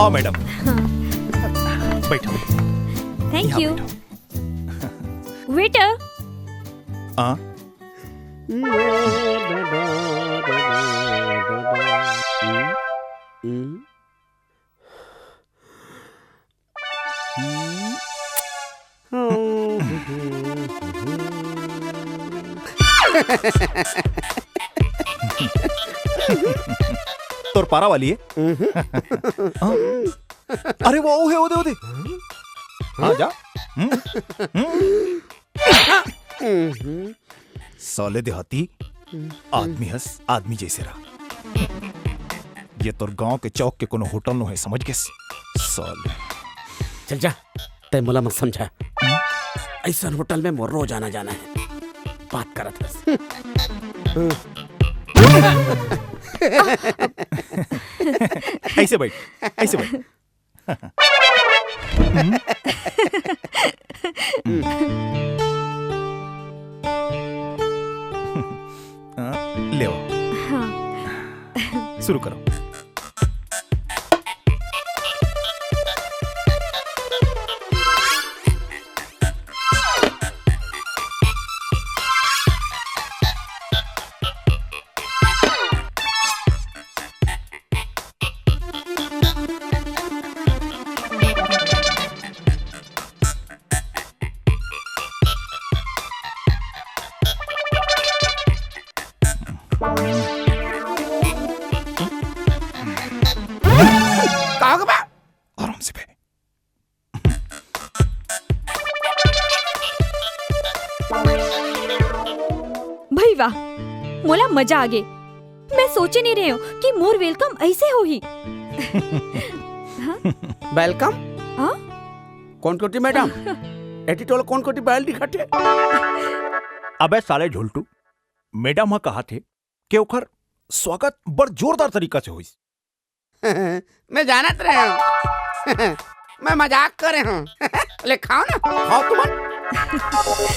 आओ मैडम, बैठो। थैंक यहाँ यू। बैठो। वेटर, हाँ, तोर पारा वाली है। हाँ? अरे वो दे। हाँ जा। साले देहाती, आदमी हंस आदमी जैसे रहा। ये तोर गांव के चौक के कोनो होटल नो है, समझ के साले। चल जा, तय मोला मत समझा। ऐसा होटल में मोर रोज आना जाना है। बात करत हस। ऐसे बैठ, ऐसे बैठ। ले आओ, शुरू करो। आराम से बे। भाई वाह, मोला मजा आ गए। मैं सोचे नहीं रही हूँ कि मोर वेलकम ऐसे हो ही। वेलकम। हाँ? कौन कोटी मैडम? एटी टोल कौन कोटी बैल दिखटे? अबे साले झुलटू, मैडम कहा थे कि ओकर स्वागत बड़ जोरदार तरीका से हुई। मैं जानत रहे हूँ। मैं मजाक कर रहा हूँ। ले खाओ ना, खाओ तुम।